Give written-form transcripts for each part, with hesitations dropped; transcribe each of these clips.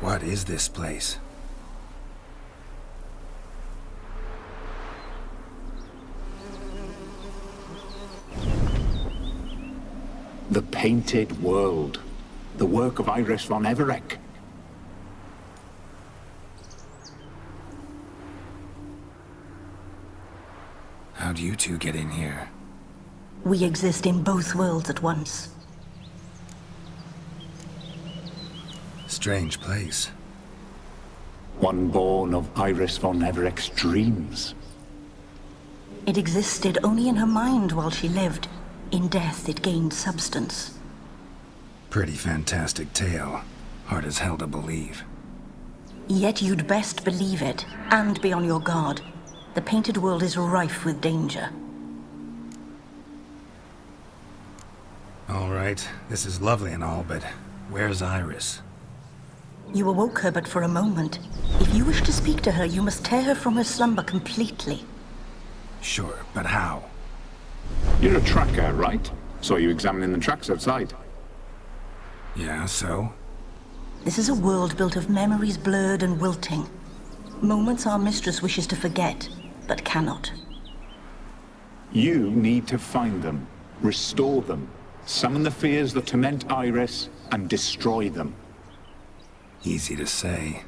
What is this place? The Painted World. The work of Iris von Everec. How'd you two get in here? We exist in both worlds at once. Strange place. One born of Iris von Everec's dreams. It existed only in her mind while she lived. In death, it gained substance. Pretty fantastic tale. Hard as hell to believe. Yet you'd best believe it, and be on your guard. The Painted World is rife with danger. All right, this is lovely and all, but where's Iris? You awoke her but for a moment. If you wish to speak to her, you must tear her from her slumber completely. Sure, but how? You're a tracker, right? Saw you examining the tracks outside. Yeah, so? This is a world built of memories blurred and wilting. Moments our mistress wishes to forget, but cannot. You need to find them, restore them, summon the fears that torment Iris, and destroy them. Easy to say.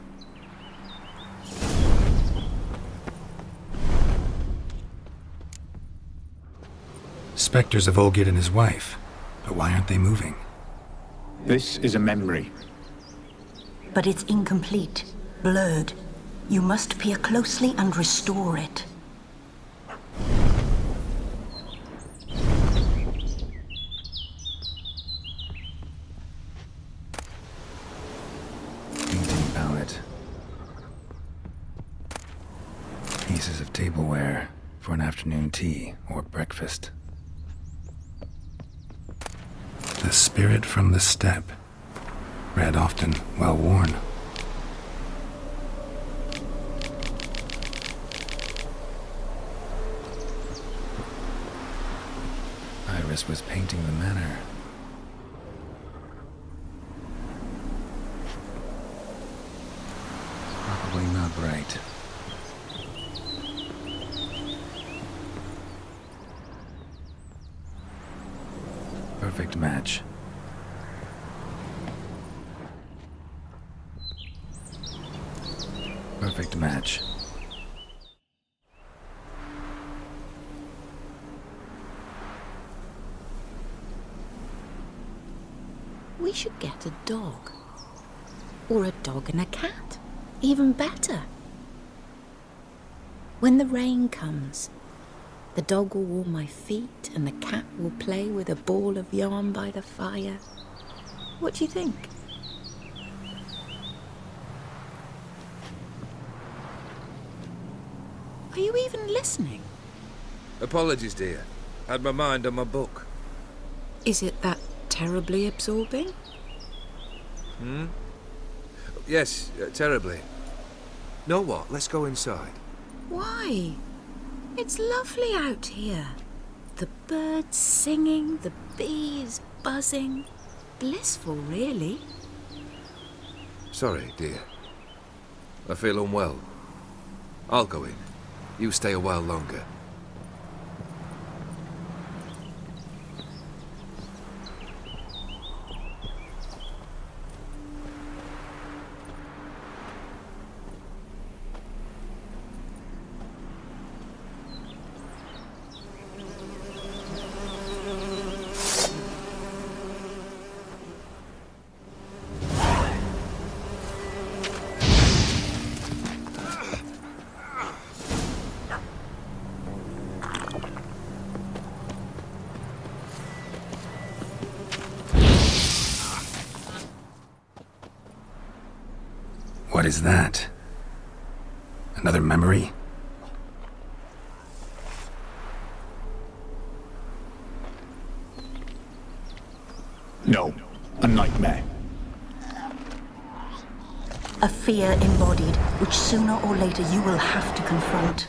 Spectres of Olgid and his wife. But why aren't they moving? This is a memory. But it's incomplete, blurred. You must peer closely and restore it. Painting palette. Pieces of tableware for an afternoon tea or breakfast. The Spirit from the Steppe. Read often, well worn. Iris was painting the manor. Probably not right. Perfect match. Perfect match. We should get a dog. Or a dog and a cat. Even better. When the rain comes, the dog will warm my feet and the cat will play with a ball of yarn by the fire. What do you think? Are you even listening? Apologies, dear. Had my mind on my book. Is it that terribly absorbing? Yes, terribly. Know what? Let's go inside. Why? It's lovely out here. The birds singing, the bees buzzing. Blissful, really. Sorry, dear. I feel unwell. I'll go in. You stay a while longer. What is that? Another memory? No, a nightmare. A fear embodied, which sooner or later you will have to confront.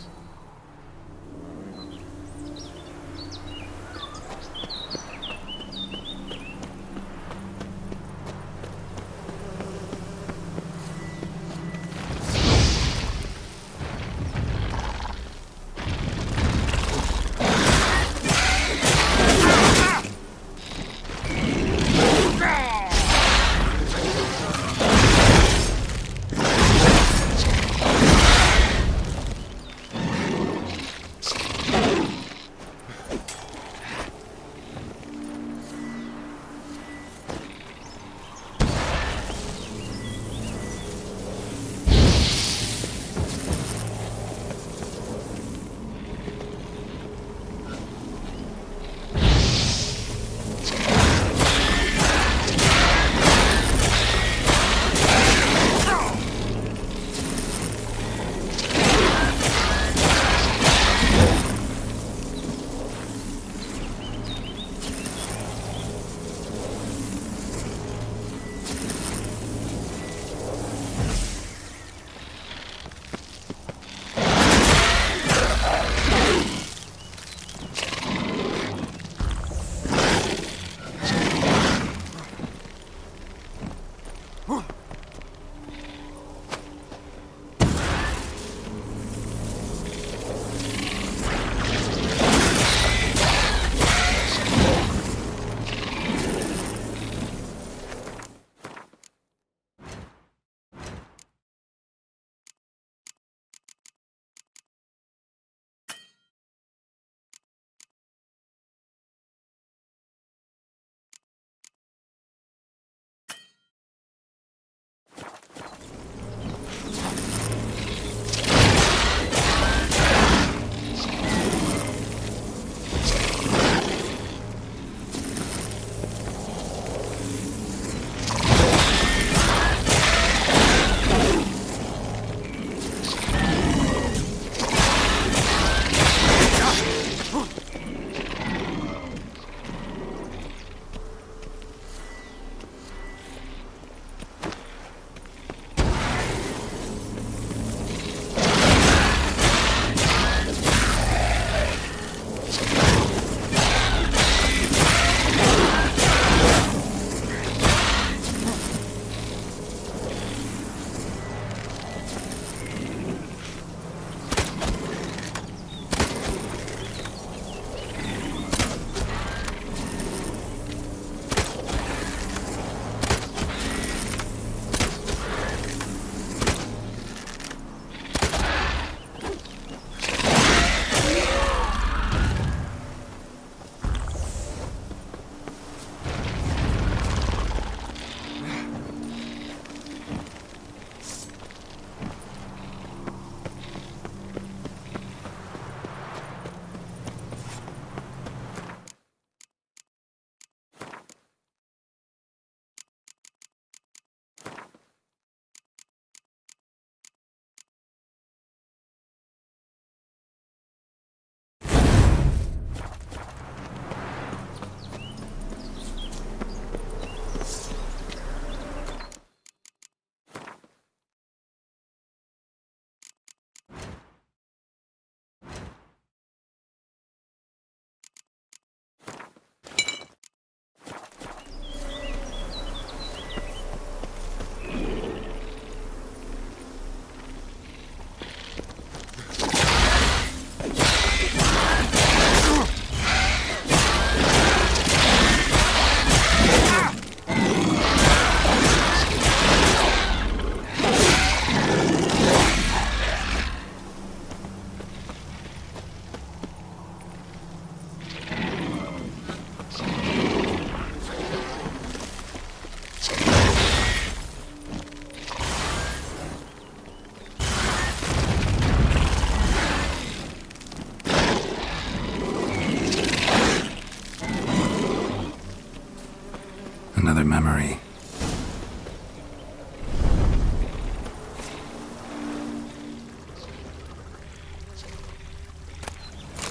Another memory.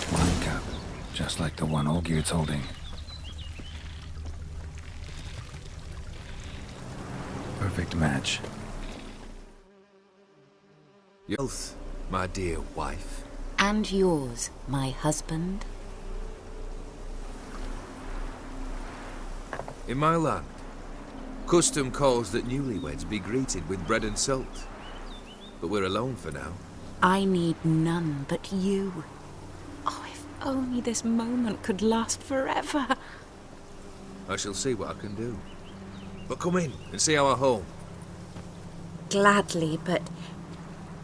One cup, just like the one Olgierd's holding. Perfect match. Your health, my dear wife. And yours, my husband. In my land, custom calls that newlyweds be greeted with bread and salt. But we're alone for now. I need none but you. Oh, if only this moment could last forever. I shall see what I can do. But come in and see our home. Gladly, but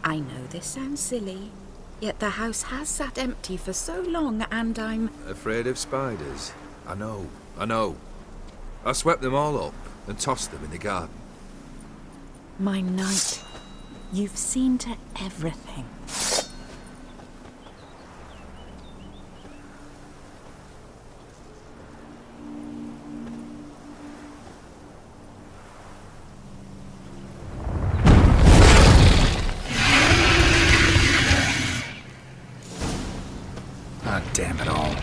I know this sounds silly, yet the house has sat empty for so long and I'm... Afraid of spiders? I know. I swept them all up and tossed them in the garden. My knight, you've seen to everything. Ah, damn it all.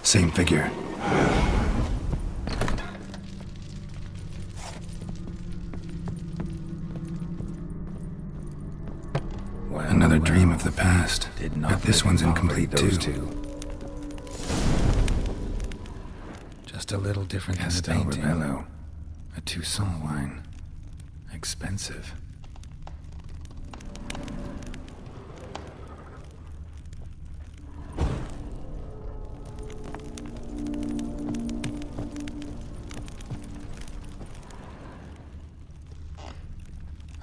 Same figure. Another dream of the past. But this one's incomplete too. Just a little different than the painting. Rebello. A Toussaint wine. Expensive.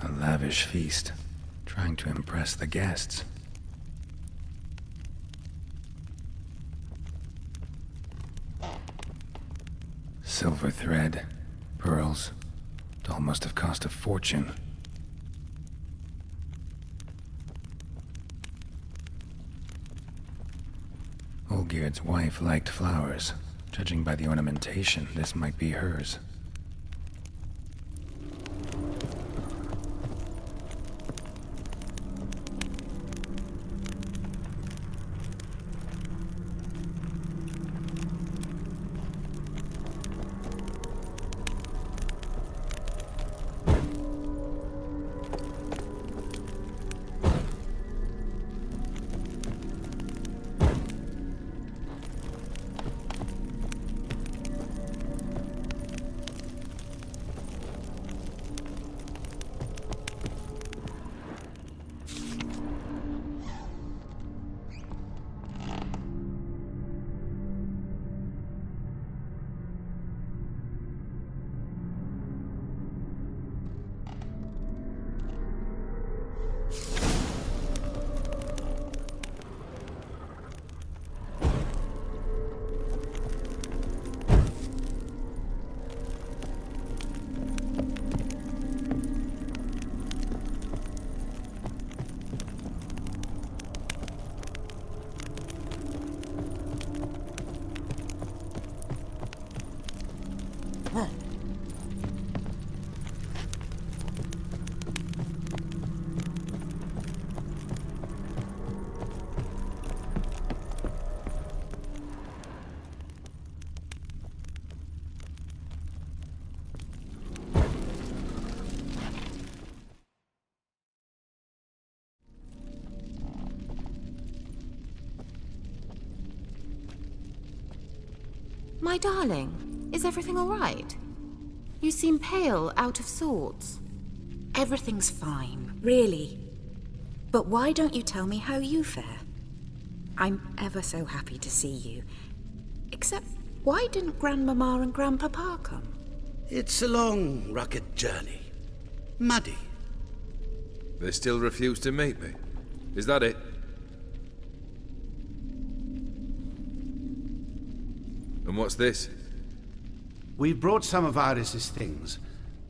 A lavish feast, trying to impress the guests. Silver thread, pearls. It all must have cost a fortune. Olgierd's wife liked flowers. Judging by the ornamentation, this might be hers. My darling, is everything all right? You seem pale, out of sorts. Everything's fine, really. But why don't you tell me how you fare? I'm ever so happy to see you. Except, why didn't Grandmama and Grandpapa come? It's a long, rugged journey. Muddy. They still refuse to meet me. Is that it? And what's this? We brought some of Iris's things.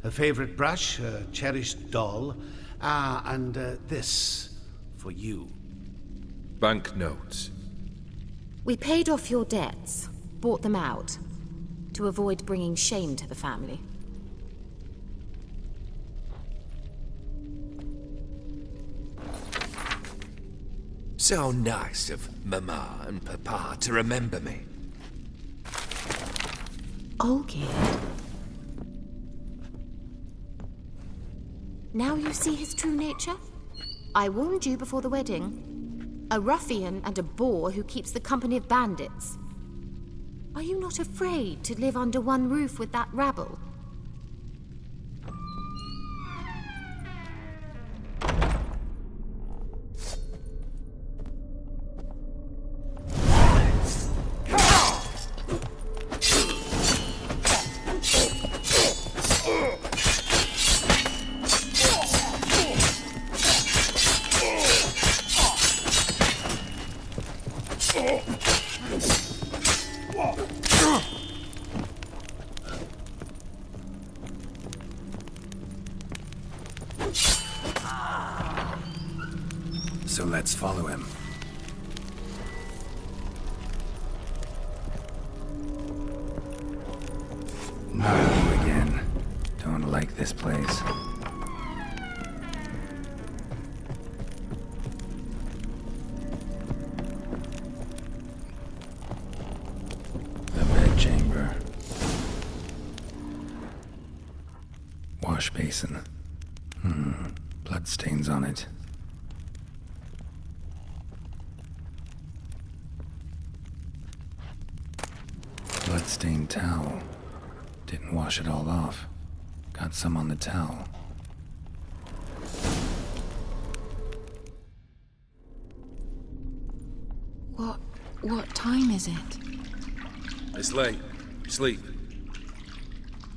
Her favorite brush, her cherished doll, and this for you. Banknotes. We paid off your debts, bought them out, to avoid bringing shame to the family. So nice of Mama and Papa to remember me. Olgierd. Now you see his true nature? I warned you before the wedding. A ruffian and a boor who keeps the company of bandits. Are you not afraid to live under one roof with that rabble? So let's follow him. Not you again. Don't like this place. The bedchamber. Wash basin. Bloodstains on it. Bloodstained towel. Didn't wash it all off. Got some on the towel. What time is it? It's late. Sleep.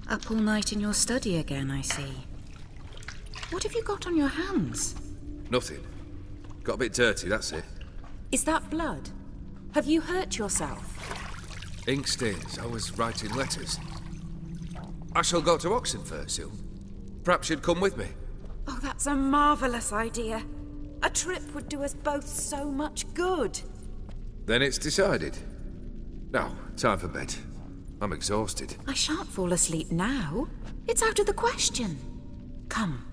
Up all night in your study again, I see. What have you got on your hands? Nothing. Got a bit dirty, that's it. Is that blood? Have you hurt yourself? Ink stains. I was writing letters. I shall go to Oxenfurt soon. Perhaps you'd come with me. Oh, that's a marvelous idea. A trip would do us both so much good. Then it's decided. Now, time for bed. I'm exhausted. I shan't fall asleep now. It's out of the question. Come,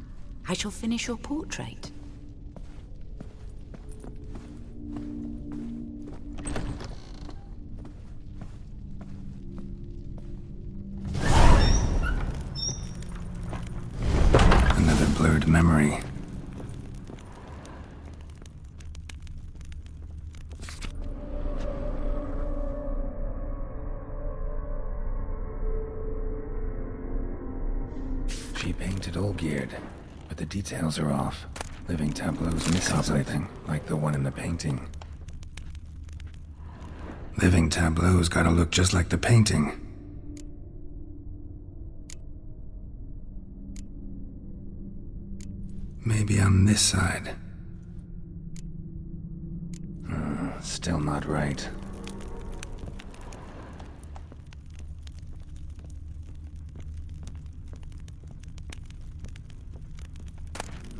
I shall finish your portrait. Another blurred memory. She painted Olgierd, but the details are off. Living tableau's missing something, like the one in the painting. Living tableau's gotta look just like the painting. Maybe on this side. Still not right.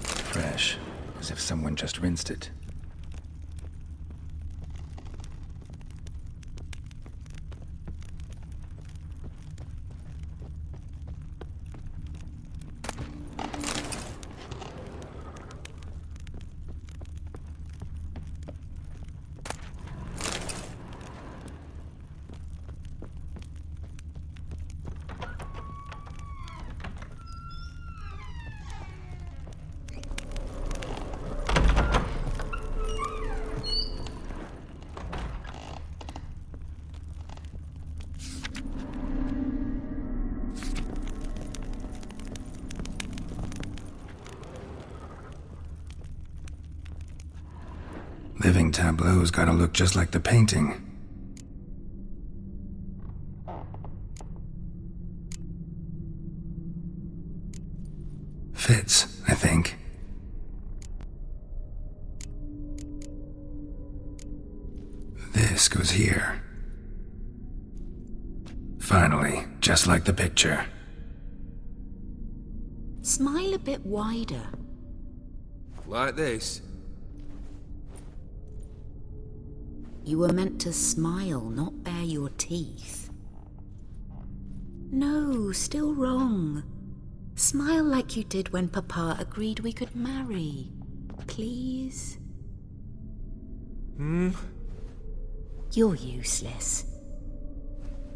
Fresh, as if someone just rinsed it. living tableau's gotta look just like the painting. Fits, I think. This goes here. Finally, just like the picture. Smile a bit wider. Like this? You were meant to smile, not bare your teeth. No, still wrong. Smile like you did when Papa agreed we could marry. Please? You're useless.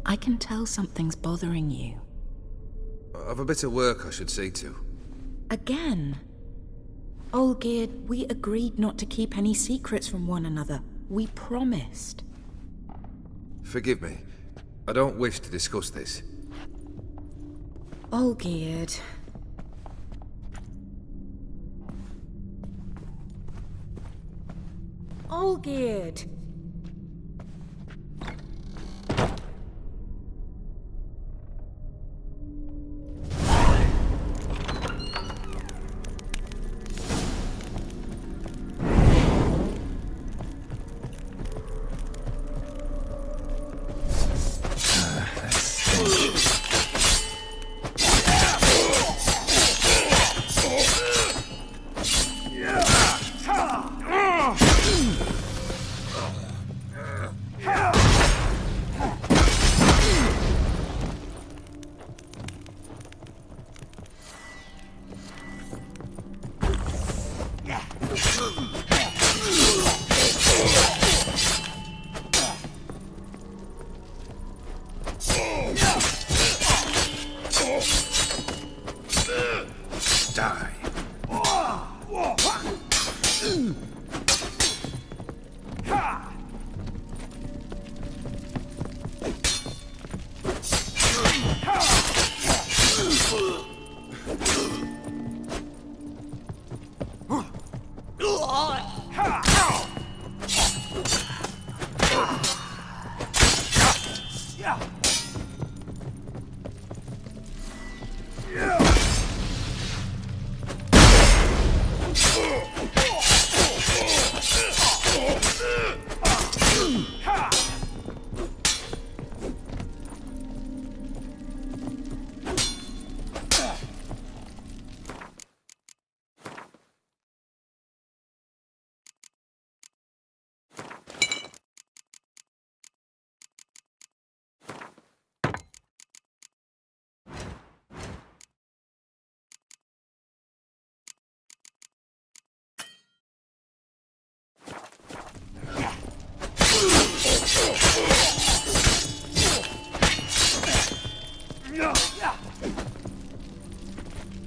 I can tell something's bothering you. I've a bit of work I should see to. Again? Olgierd, we agreed not to keep any secrets from one another. We promised. Forgive me. I don't wish to discuss this. Olgierd. Olgierd!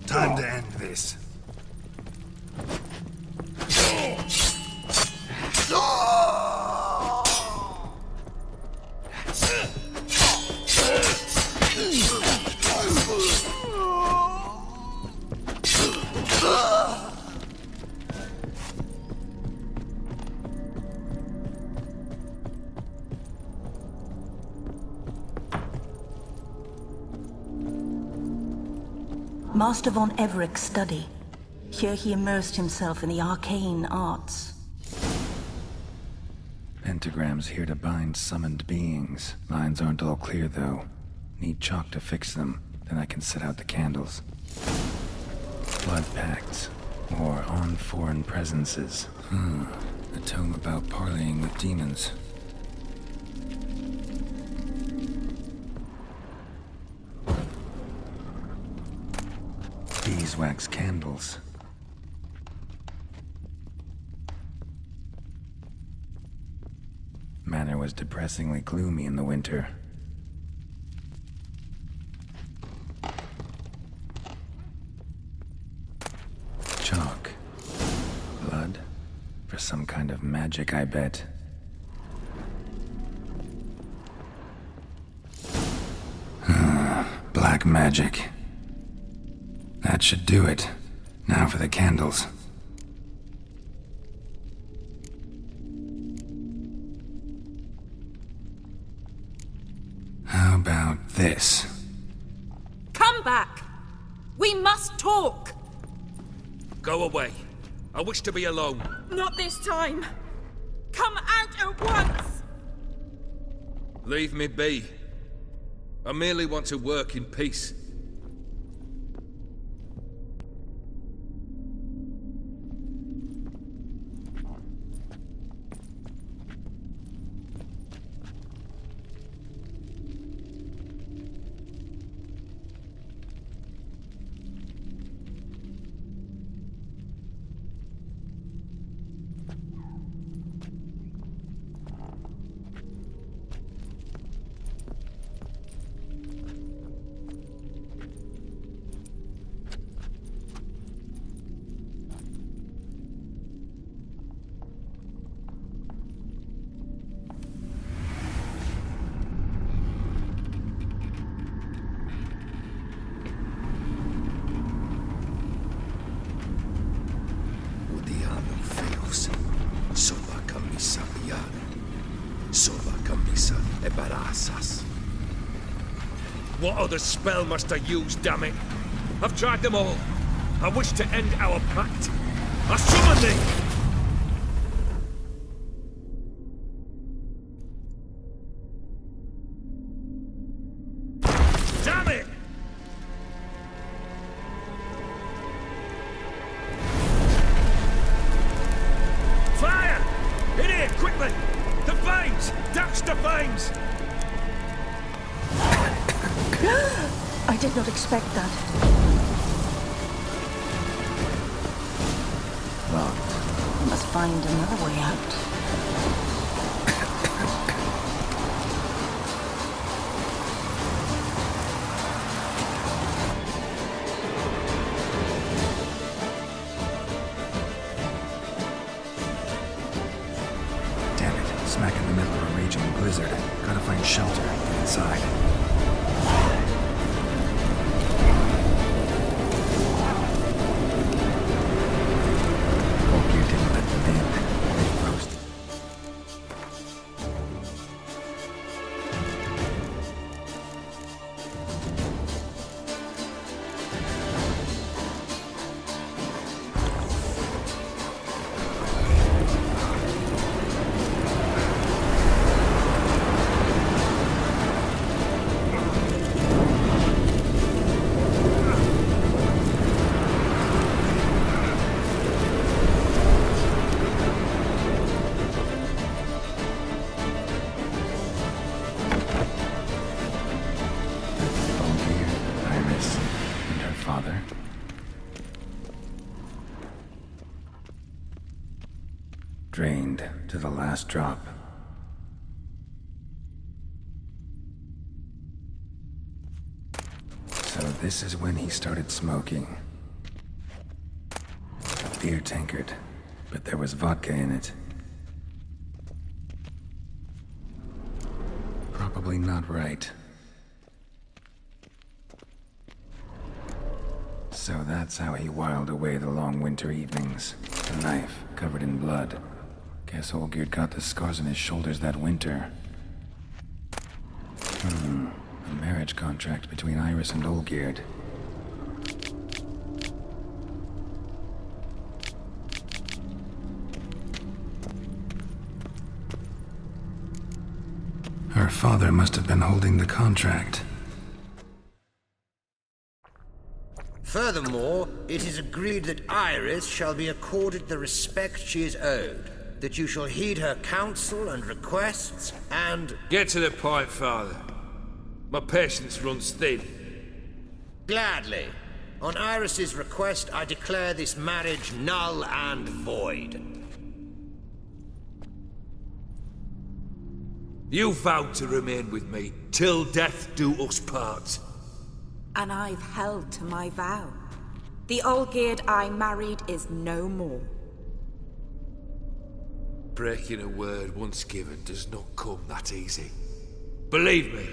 Time to end this. Master von Everek's study. Here he immersed himself in the arcane arts. Pentagrams here to bind summoned beings. Lines aren't all clear, though. Need chalk to fix them, then I can set out the candles. Blood pacts, or on foreign presences. A tome about parleying with demons. Beeswax candles. Manor was depressingly gloomy in the winter. Chalk. Blood? For some kind of magic, I bet. Black magic. That should do it. Now for the candles. this? Come back! We must talk! Go away. I wish to be alone. Not this time! Come out at once! Leave me be. I merely want to work in peace. What other spell must I use, damn it? I've tried them all. I wish to end our pact. I summon thee! Damn it! Fire! In here, quickly! The flames! Douse the flames! I did not expect that. Locked. I must find another way out. Damn it. Smack in the middle of a raging blizzard. Gotta find shelter. Get inside. Drained to the last drop. So this is when he started smoking. A beer tankard, but there was vodka in it. Probably not right. So that's how he whiled away the long winter evenings. A knife covered in blood. Guess Olgierd got the scars on his shoulders that winter. A marriage contract between Iris and Olgierd. Her father must have been holding the contract. Furthermore, it is agreed that Iris shall be accorded the respect she is owed, that you shall heed her counsel and requests, and... Get to the point, Father. My patience runs thin. Gladly. On Iris's request, I declare this marriage null and void. You vowed to remain with me till death do us part. And I've held to my vow. The Olgierd I married is no more. Breaking a word once given does not come that easy. Believe me.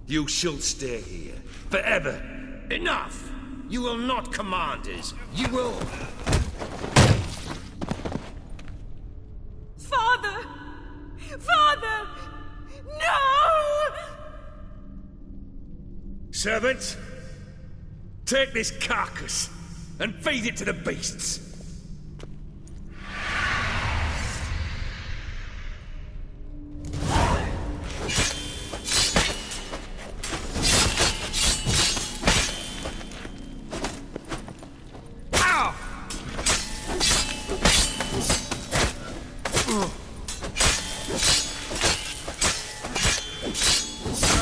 You shall stay here, forever. Enough! You will not command us. You will... Father! Father! No! Servants, take this carcass and feed it to the beasts.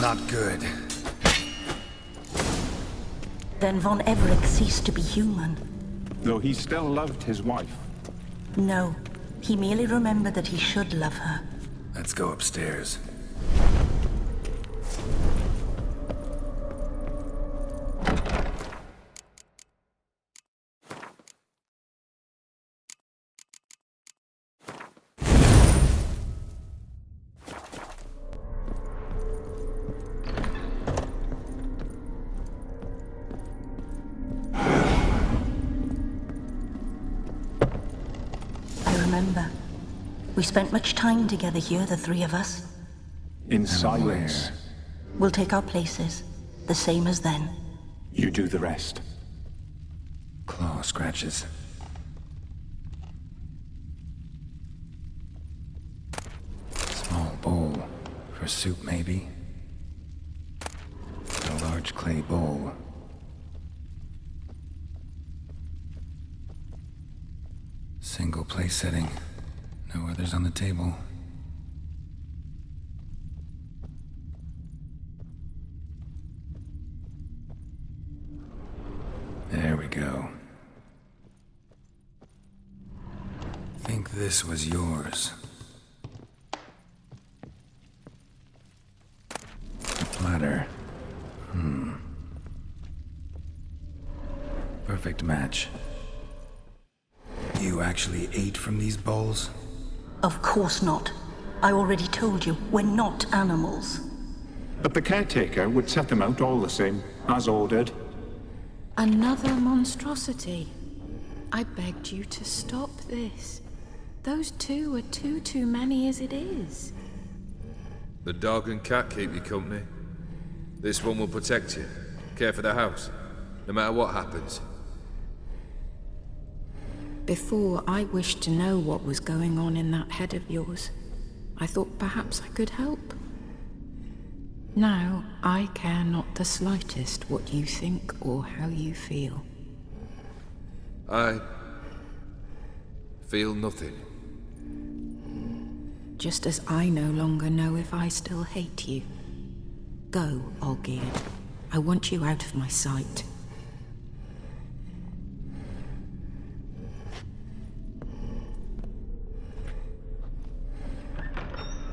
Not good. Then Von Everett ceased to be human. Though he still loved his wife. No, he merely remembered that he should love her. Let's go upstairs. We spent much time together here, the three of us. In silence. We'll take our places, the same as then. You do the rest. Claw scratches. Small bowl. For soup, maybe? A large clay bowl. Single place setting. No others on the table. There we go. Think this was yours. A platter. Perfect match. You actually ate from these bowls? Of course not. I already told you, we're not animals. But the caretaker would set them out all the same, as ordered. Another monstrosity. I begged you to stop this. Those two are too many as it is. The dog and cat keep you company. This one will protect you, care for the house, no matter what happens. Before, I wished to know what was going on in that head of yours. I thought perhaps I could help. Now, I care not the slightest what you think or how you feel. I feel nothing. Just as I no longer know if I still hate you. Go, Olgierd. I want you out of my sight.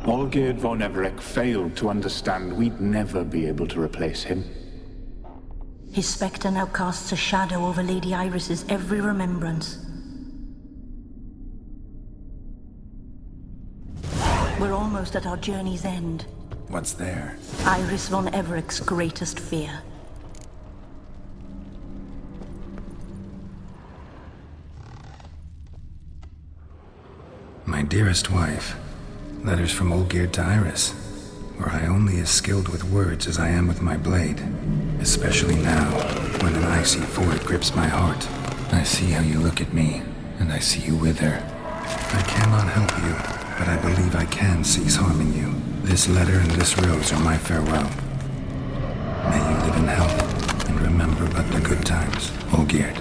Olgierd von Everett failed to understand we'd never be able to replace him. His spectre now casts a shadow over Lady Iris's every remembrance. We're almost at our journey's end. What's there? Iris von Everett's greatest fear. My dearest wife. Letters from Olgierd to Iris. Were I only as skilled with words as I am with my blade. Especially now, when an icy void grips my heart. I see how you look at me, and I see you wither. I cannot help you, but I believe I can cease harming you. This letter and this rose are my farewell. May you live in health, and remember but the good times, Olgierd.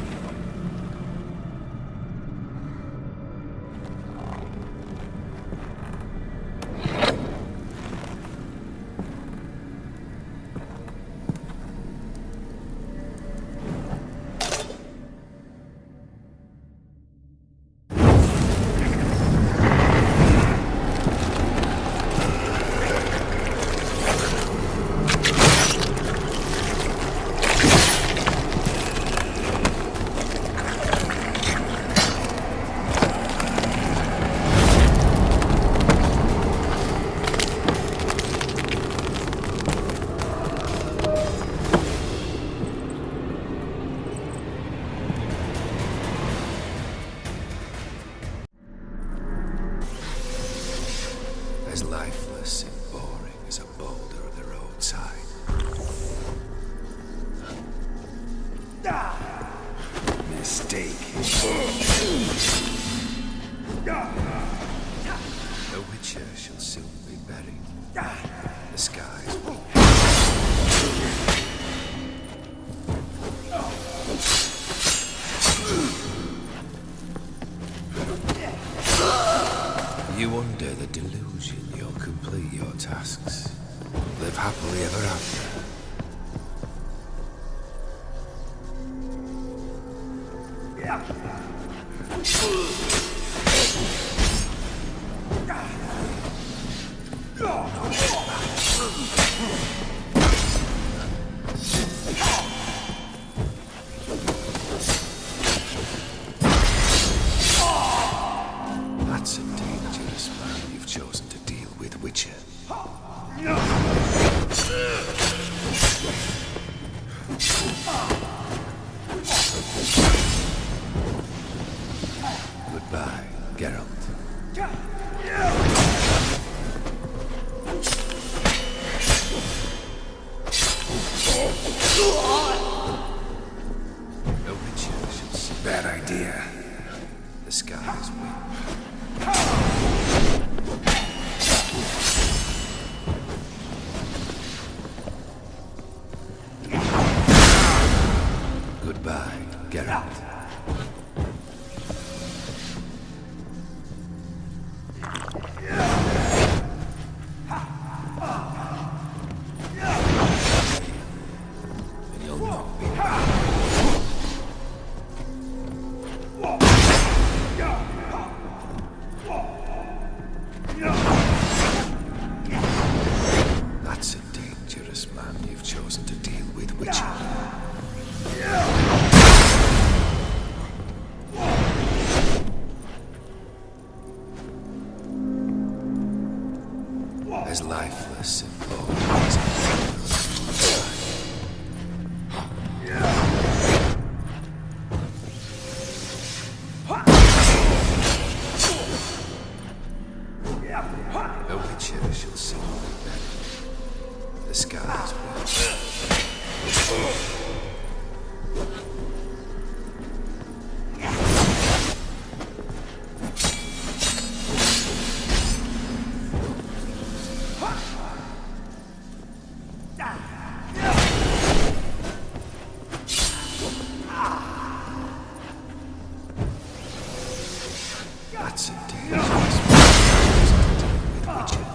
You under the delusion you'll complete your tasks. Live happily ever after. That's a dangerous man you've chosen to deal with, Witcher. Goodbye, Geralt. A Witcher should see. Bad idea. The skies win. Goodbye, Geralt. And you'll not be back. That's a dangerous man you've chosen to deal with, Witcher. As lifeless and bold as a Witcher shall see the skies That's a dangerous man to deal with, Witcher.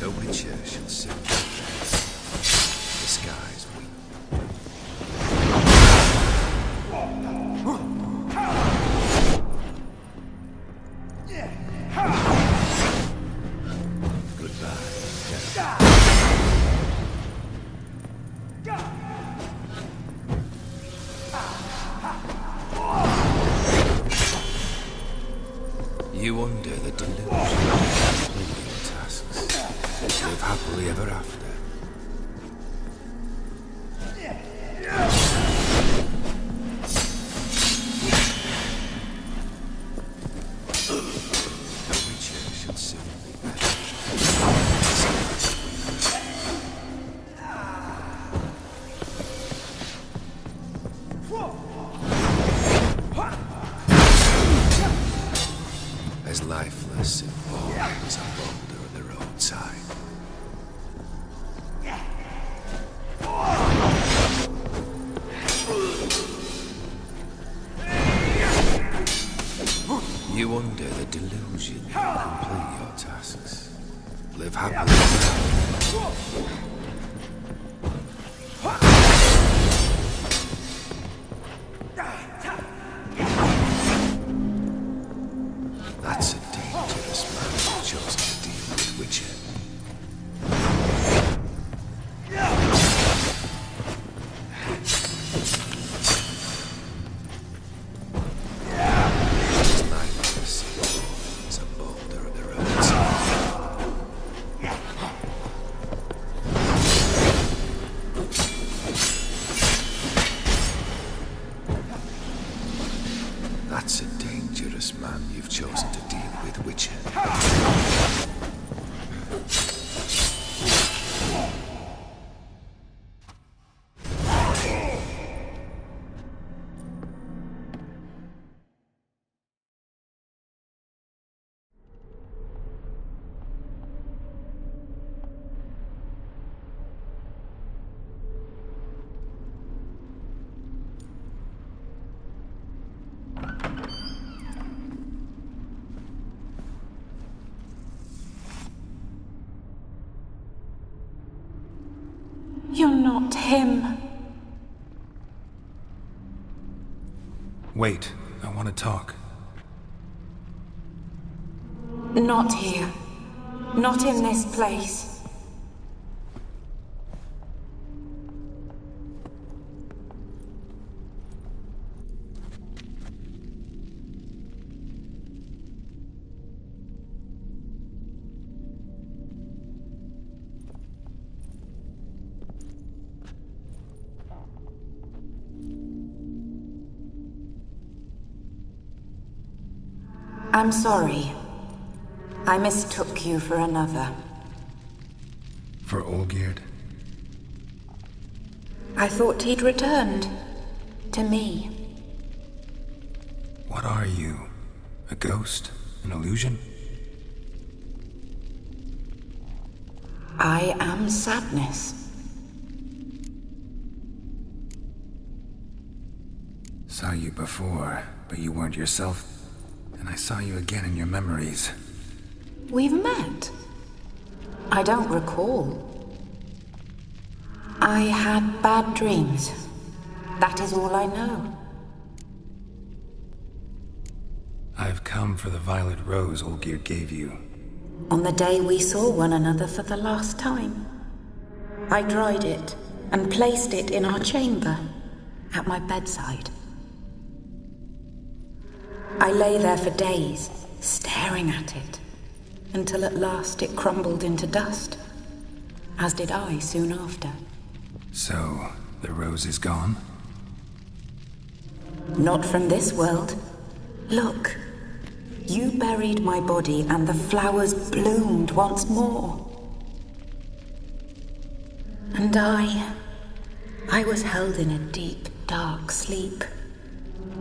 A Witcher shall soon the skies weep. Goodbye, Geralt. You under the delusion of completing your tasks. Live happily ever after. A Witcher shall soon be better. As lifeless and bold as a boulder on the roadside. You under the delusion you complete your tasks. Live happily. That's a dangerous man you've chosen to deal with, Witcher. As lifeless as a boulder on the roadside. That's a dangerous man you've chosen to deal with, Witcher. You're not him. Wait, I want to talk. Not here. Not in this place. I'm sorry. I mistook you for another. For Olgierd? I thought he'd returned. To me. What are you? A ghost? An illusion? I am sadness. Saw you before, but you weren't yourself. And I saw you again in your memories. We've met? I don't recall. I had bad dreams. That is all I know. I've come for the violet rose Olgierd gave you. On the day we saw one another for the last time, I dried it and placed it in our chamber, at my bedside. I lay there for days, staring at it, until at last it crumbled into dust, as did I soon after. So, the rose is gone? Not from this world. Look, you buried my body and the flowers bloomed once more. And I was held in a deep, dark sleep.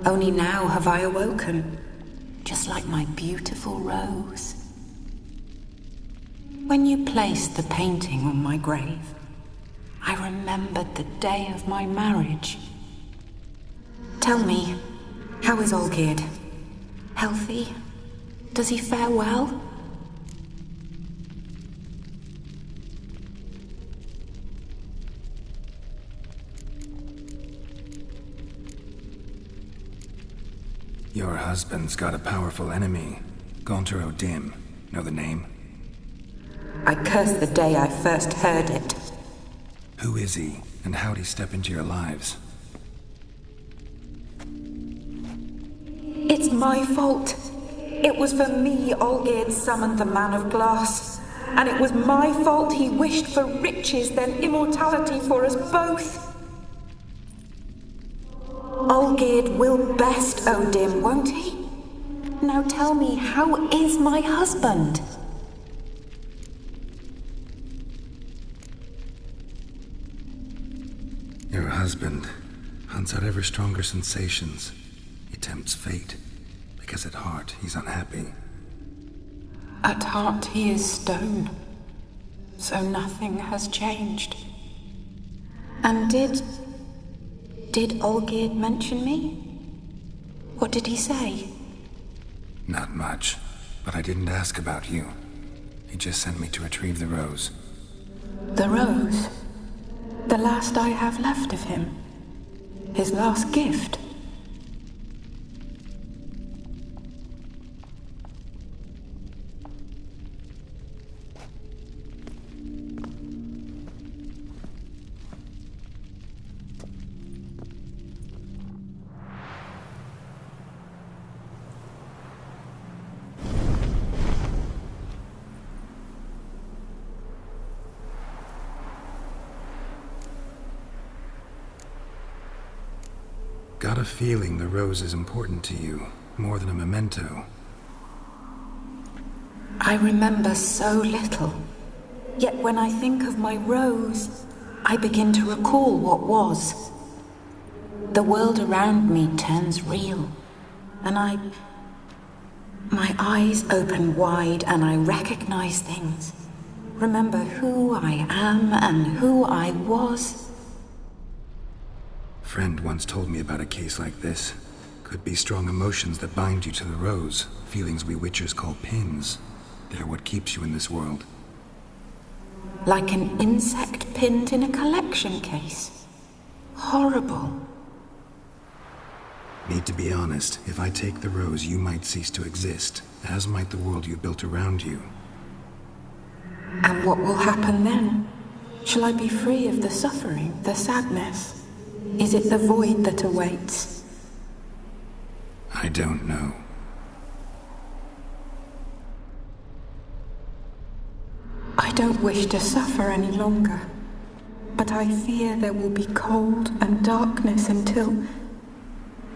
Only now have I awoken, just like my beautiful rose. When you placed the painting on my grave, I remembered the day of my marriage. Tell me, how is Olgierd? Healthy? Does he fare well? Your husband's got a powerful enemy. Gaunter O'Dim. Know the name? I curse the day I first heard it. Who is he, and how'd he step into your lives? It's my fault. It was for me Olgierd summoned the Man of Glass. And it was my fault he wished for riches, then immortality for us both. Olgierd will best O'Dim, won't he? Now tell me, how is my husband? Your husband hunts out ever stronger sensations. He tempts fate, because at heart he's unhappy. At heart he is stone, so nothing has changed. And did Olgierd mention me? What did he say? Not much, but I didn't ask about you. He just sent me to retrieve the rose. The rose? The last I have left of him? His last gift? Got a feeling the rose is important to you, more than a memento. I remember so little. Yet when I think of my rose, I begin to recall what was. The world around me turns real, and my eyes open wide and I recognize things. Remember who I am and who I was. Friend once told me about a case like this. Could be strong emotions that bind you to the rose, feelings we witchers call pins. They're what keeps you in this world. Like an insect pinned in a collection case. Horrible. Need to be honest, if I take the rose, you might cease to exist, as might the world you built around you. And what will happen then? Shall I be free of the suffering, the sadness? Is it the void that awaits? I don't know. I don't wish to suffer any longer, but I fear there will be cold and darkness until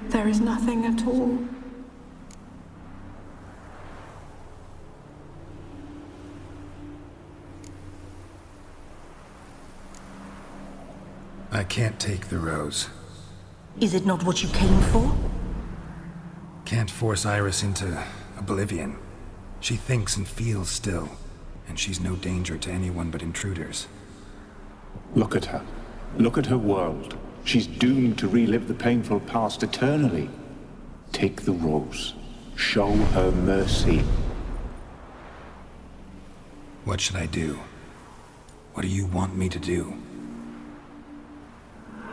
there is nothing at all. I can't take the rose. Is it not what you came for? Can't force Iris into oblivion. She thinks and feels still, and she's no danger to anyone but intruders. Look at her. Look at her world. She's doomed to relive the painful past eternally. Take the rose. Show her mercy. What should I do? What do you want me to do?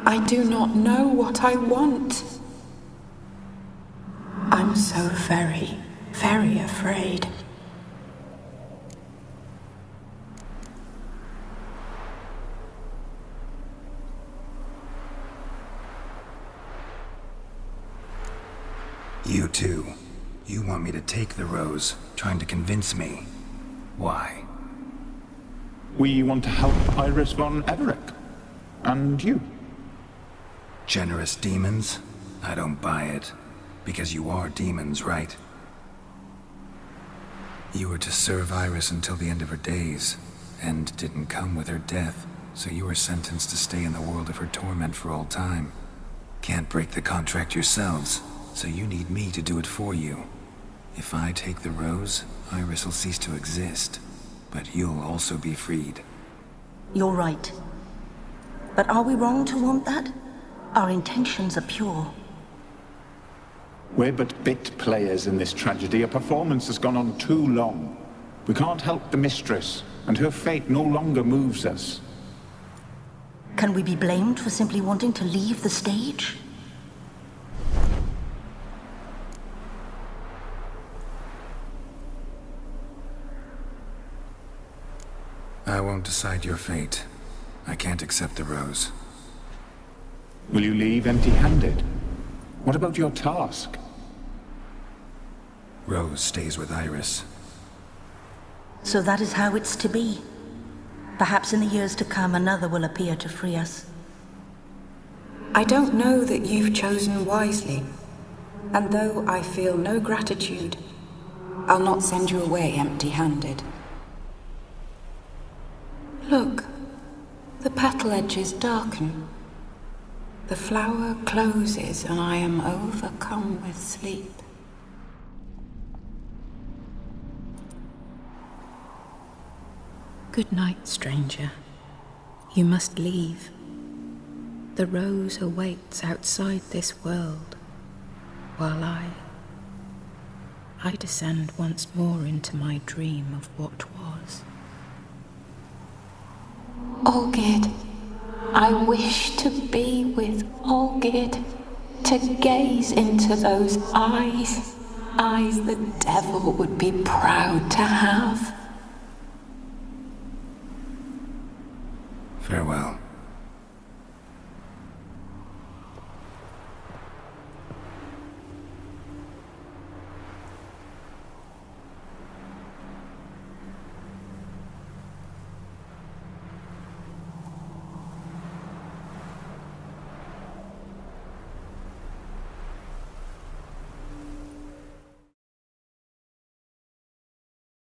I do not know what I want. I'm so very, very afraid. You too. You want me to take the rose, trying to convince me. Why? We want to help Iris von Everec. And you. Generous demons? I don't buy it. Because you are demons, right? You were to serve Iris until the end of her days. End didn't come with her death, so you were sentenced to stay in the world of her torment for all time. Can't break the contract yourselves, so you need me to do it for you. If I take the rose, Iris will cease to exist, but you'll also be freed. You're right. But are we wrong to want that? Our intentions are pure. We're but bit players in this tragedy. A performance has gone on too long. We can't help the mistress, and her fate no longer moves us. Can we be blamed for simply wanting to leave the stage? I won't decide your fate. I can't accept the rose. Will you leave empty-handed? What about your task? Rose stays with Iris. So that is how it's to be. Perhaps in the years to come, another will appear to free us. I don't know that you've chosen wisely, and though I feel no gratitude, I'll not send you away empty-handed. Look, the petal edges darken. The flower closes and I am overcome with sleep. Good night, stranger. You must leave. The rose awaits outside this world, while I descend once more into my dream of what was. Olgierd, I wish to be with Olgierd, to gaze into those eyes the devil would be proud to have. Farewell.